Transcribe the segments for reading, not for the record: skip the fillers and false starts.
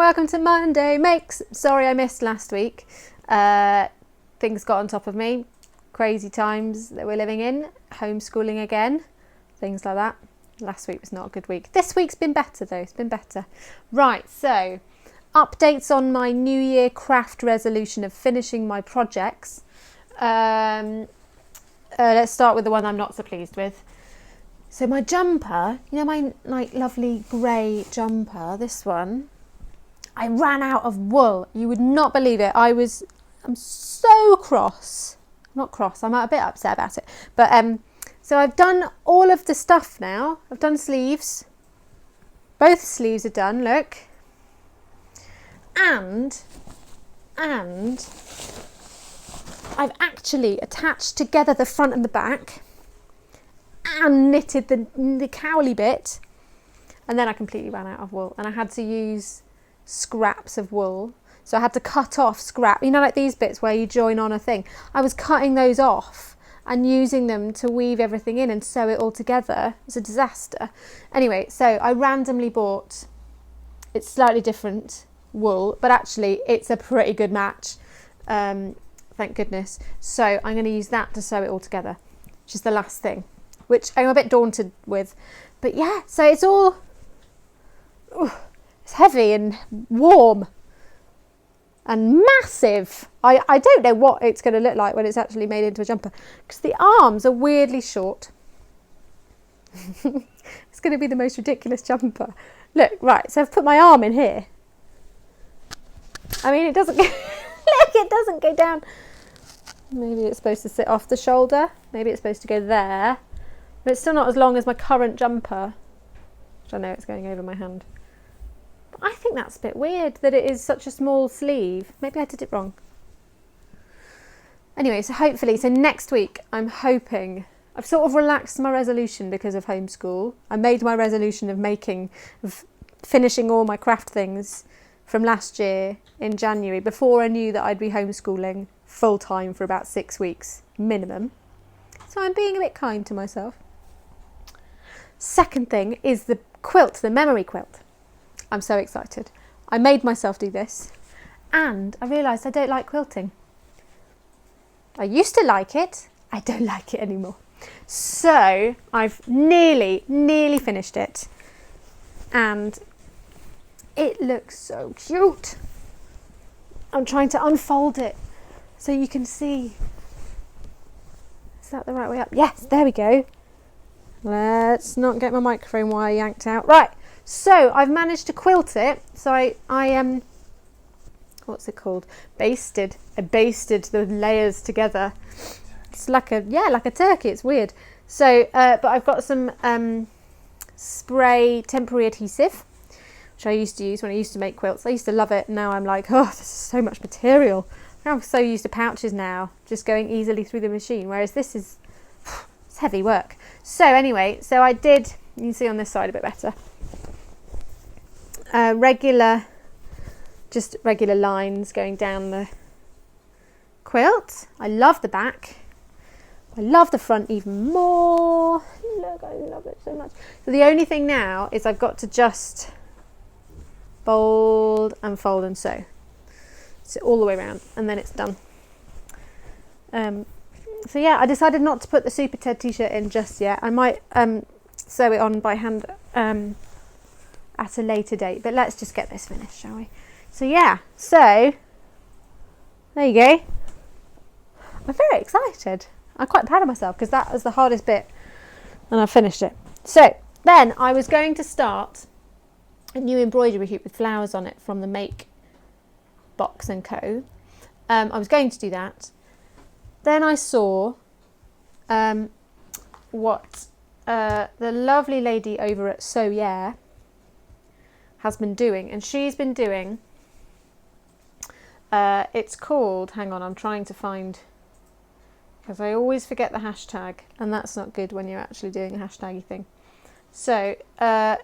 welcome to Monday Makes. Sorry I missed last week. Things got on top of me. Crazy times that we're living in. Homeschooling again. Things like that. Last week was not a good week. This week's been better though. It's been better. Right, so updates on my New Year craft resolution of finishing my projects. Let's start with the one I'm not so pleased with. So my jumper, you know my lovely grey jumper, this one, I ran out of wool. You would not believe it. I'm so cross. Not cross, I'm a bit upset about it. But so I've done all of the stuff now. I've done sleeves. Both sleeves are done, look. And I've actually attached together the front and the back and knitted the cowly bit, and then I completely ran out of wool and I had to use scraps of wool. So I had to cut off scrap, you know, like these bits where you join on a thing. I was cutting those off and using them to weave everything in and sew it all together. It was a disaster. Anyway, so I randomly bought, it's slightly different wool, but actually it's a pretty good match. Thank goodness. So I'm going to use that to sew it all together, which is the last thing, which I'm a bit daunted with. But yeah, so it's all, it's heavy and warm and massive. I don't know what it's going to look like when it's actually made into a jumper, because the arms are weirdly short. It's going to be the most ridiculous jumper. Look, right, so I've put my arm in here. I mean, it doesn't go, look, it doesn't go down. Maybe it's supposed to sit off the shoulder. Maybe it's supposed to go there. But it's still not as long as my current jumper, which I know it's going over my hand. But I think that's a bit weird that it is such a small sleeve. Maybe I did it wrong. Anyway, so hopefully, so next week I'm hoping, I've sort of relaxed my resolution because of homeschool. I made my resolution of finishing all my craft things from last year in January, before I knew that I'd be homeschooling full time for about 6 weeks minimum. So I'm being a bit kind to myself. Second thing is the quilt, the memory quilt. I'm so excited. I made myself do this and I realised I don't like quilting. I used to like it. I don't like it anymore. So I've nearly finished it and it looks so cute. I'm trying to unfold it so you can see. Is that the right way up? Yes, there we go. Let's not get my microphone wire yanked out. Right, so I've managed to quilt it. So I what's it called? Basted. I basted the layers together. It's like a turkey. It's weird. So, but I've got some spray temporary adhesive, which I used to use when I used to make quilts. I used to love it. Now I'm like, oh, this is so much material. I'm so used to pouches now, just going easily through the machine, whereas this is, it's heavy work. So anyway, so I did, you can see on this side a bit better, regular lines going down the quilt. I love the back. I love the front even more. Look, I love it so much. So the only thing now is I've got to just fold and sew. So all the way around, and then it's done. So yeah, I decided not to put the Super Ted t-shirt in just yet. I might sew it on by hand at a later date, but let's just get this finished, shall we? So yeah, so there you go. I'm very excited. I'm quite proud of myself because that was the hardest bit and I finished it. So then I was going to start a new embroidery hoop with flowers on it from the Make Box and Co. I was going to do that. Then I saw what the lovely lady over at So Yeah has been doing, and she's been doing, it's called, hang on, I'm trying to find, because I always forget the hashtag, and that's not good when you're actually doing a hashtaggy thing. So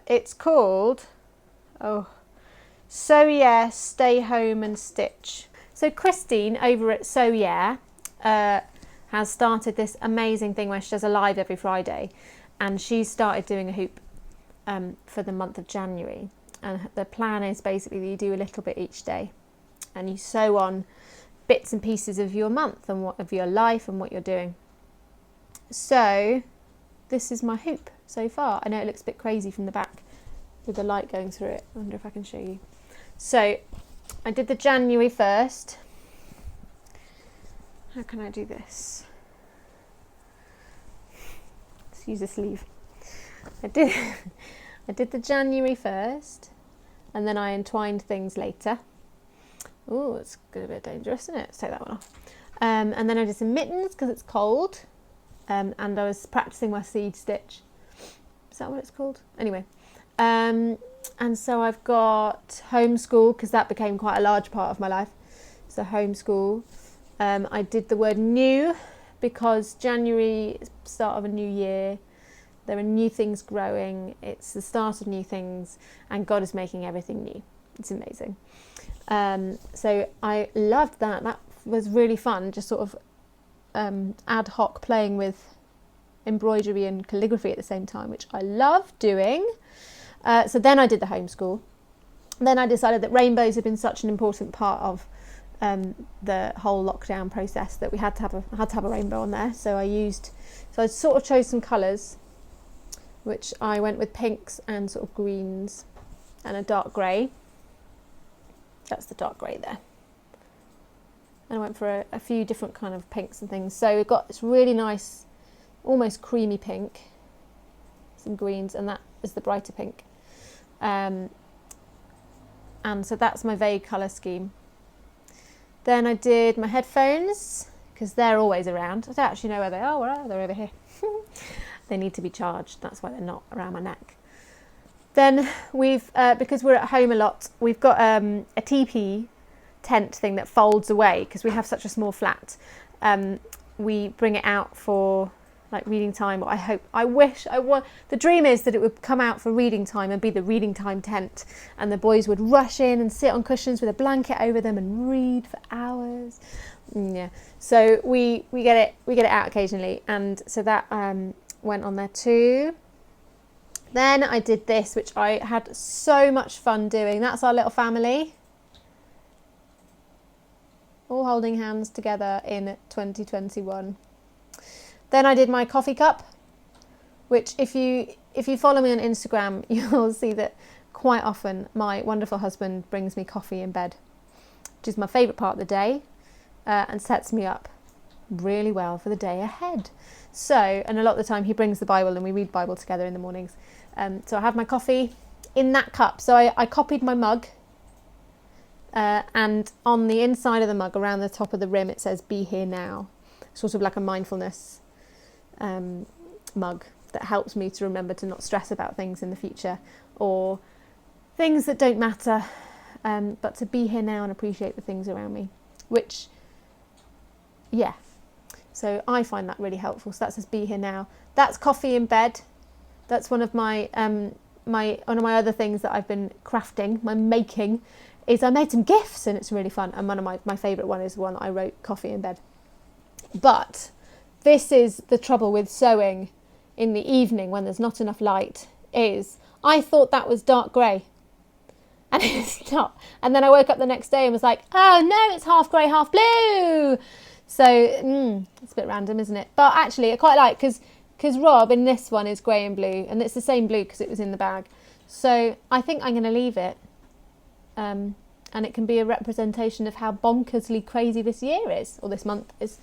it's called, So Yeah, Stay Home and Stitch. So Christine over at So Yeah has started this amazing thing where she does a live every Friday, and she's started doing a hoop for the month of January. And the plan is basically that you do a little bit each day and you sew on bits and pieces of your month and of your life and what you're doing. So this is my hoop so far. I know it looks a bit crazy from the back with the light going through it. I wonder if I can show you. So I did the January 1st. How can I do this? Let's use a sleeve. I did the January 1st, and then I entwined things later. Oh, it's a bit dangerous, isn't it? Let's take that one off. And then I did some mittens because it's cold, and I was practicing my seed stitch. Is that what it's called? Anyway, and so I've got homeschool because that became quite a large part of my life. So homeschool. I did the word new because January is the start of a new year. There are new things growing. It's the start of new things, and God is making everything new. It's amazing. So I loved that. That was really fun, just sort of ad hoc playing with embroidery and calligraphy at the same time, which I love doing. So then I did the homeschool. Then I decided that rainbows had been such an important part of the whole lockdown process that we had to have a rainbow on there. So I sort of chose some colours, which I went with pinks and sort of greens and a dark grey. That's the dark grey there. And I went for a few different kind of pinks and things. So we've got this really nice, almost creamy pink, some greens, and that is the brighter pink. And so that's my vague colour scheme. Then I did my headphones, because they're always around. I don't actually know where they are. Where are they? They're over here. They need to be charged. That's why they're not around my neck. Then we've, because we're at home a lot, we've got a teepee tent thing that folds away because we have such a small flat. We bring it out for like reading time. The dream is that it would come out for reading time and be the reading time tent, and the boys would rush in and sit on cushions with a blanket over them and read for hours. Yeah. So we get it out occasionally, and so that went on there too. Then I did this, which I had so much fun doing. That's our little family, all holding hands together in 2021. Then I did my coffee cup, which if you follow me on Instagram, you'll see that quite often my wonderful husband brings me coffee in bed, which is my favourite part of the day, and sets me up really well for the day ahead. So, and a lot of the time he brings the Bible and we read Bible together in the mornings. So I have my coffee in that cup. So I copied my mug, and on the inside of the mug, around the top of the rim, it says "Be Here Now," sort of like a mindfulness mug that helps me to remember to not stress about things in the future or things that don't matter, but to be here now and appreciate the things around me, which, yeah. So I find that really helpful. So that says "Be Here Now." That's coffee in bed. That's one of my other things that I've been crafting, my making, is I made some gifts and it's really fun. And one of my favourite one is the one that I wrote, "Coffee in Bed." But this is the trouble with sewing in the evening when there's not enough light, is I thought that was dark grey. And it's not. And then I woke up the next day and was like, oh no, it's half grey, half blue. So it's a bit random, isn't it? But actually I quite like, because Rob in this one is grey and blue, and it's the same blue because it was in the bag. So I think I'm going to leave it. And it can be a representation of how bonkersly crazy this year is, or this month is.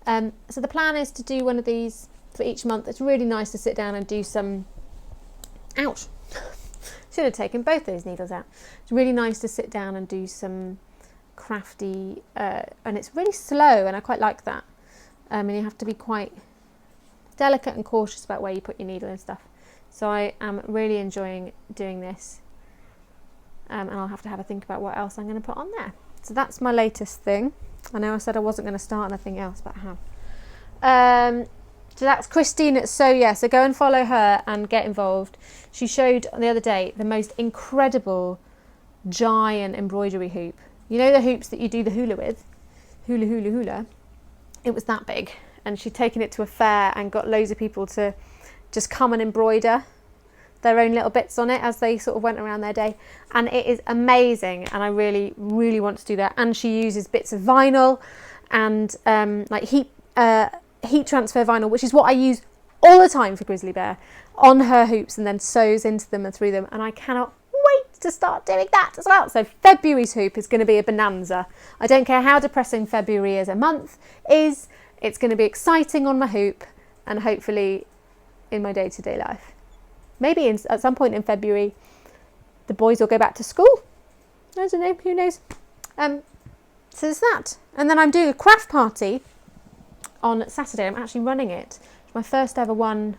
So the plan is to do one of these for each month. It's really nice to sit down and do some... Ouch! Should have taken both those needles out. It's really nice to sit down and do some crafty... and it's really slow, and I quite like that. And you have to be quite delicate and cautious about where you put your needle and stuff. So I am really enjoying doing this. And I'll have to have a think about what else I'm going to put on there. So that's my latest thing. I know I said I wasn't going to start anything else, but I have. So that's Christine at So go and follow her and get involved. She showed the other day the most incredible giant embroidery hoop. You know the hoops that you do the hula with? Hula. It was that big. And she'd taken it to a fair and got loads of people to just come and embroider their own little bits on it as they sort of went around their day, and it is amazing, and I really, really want to do that. And she uses bits of vinyl and like heat transfer vinyl, which is what I use all the time for Grizzly Bear, on her hoops, and then sews into them and through them, and I cannot wait to start doing that as well. So February's hoop is going to be a bonanza. I don't care how depressing February as a month is, it's going to be exciting on my hoop, and hopefully in my day-to-day life. Maybe at some point in February the boys will go back to school. I don't know, who knows. So there's that. And then I'm doing a craft party on Saturday. I'm actually running it. It's my first ever one,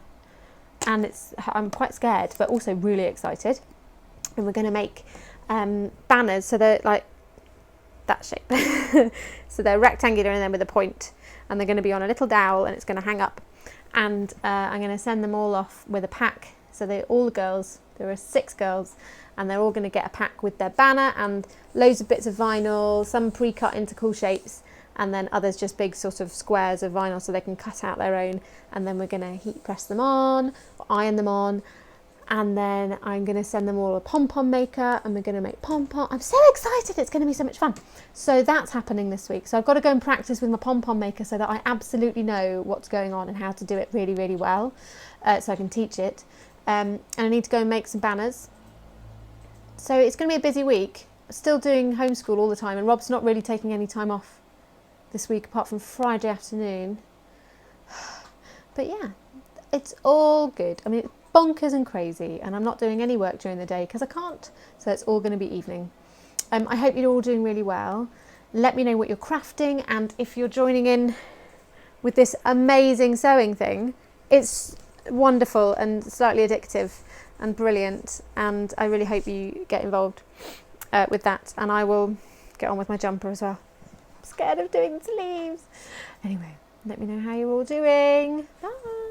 and I'm quite scared but also really excited. And we're going to make banners, so they're like that shape. So they're rectangular and then with a point, and they're going to be on a little dowel, and it's going to hang up. And I'm going to send them all off with a pack. So all the girls, there are 6 girls, and they're all going to get a pack with their banner and loads of bits of vinyl, some pre-cut into cool shapes, and then others just big sort of squares of vinyl so they can cut out their own. And then we're going to heat press them on, or iron them on, and then I'm going to send them all a pom-pom maker, and we're going to make pom-pom. I'm so excited, it's going to be so much fun. So that's happening this week. So I've got to go and practice with my pom-pom maker so that I absolutely know what's going on and how to do it really, really well, so I can teach it. And I need to go and make some banners. So it's going to be a busy week. Still doing homeschool all the time, and Rob's not really taking any time off this week apart from Friday afternoon. But yeah, it's all good. I mean, it's bonkers and crazy, and I'm not doing any work during the day because I can't, so it's all going to be evening. I hope you're all doing really well. Let me know what you're crafting, and if you're joining in with this amazing sewing thing, it's wonderful and slightly addictive and brilliant, and I really hope you get involved with that, and I will get on with my jumper as well. I'm scared of doing the sleeves. Anyway, let me know how you're all doing. Bye.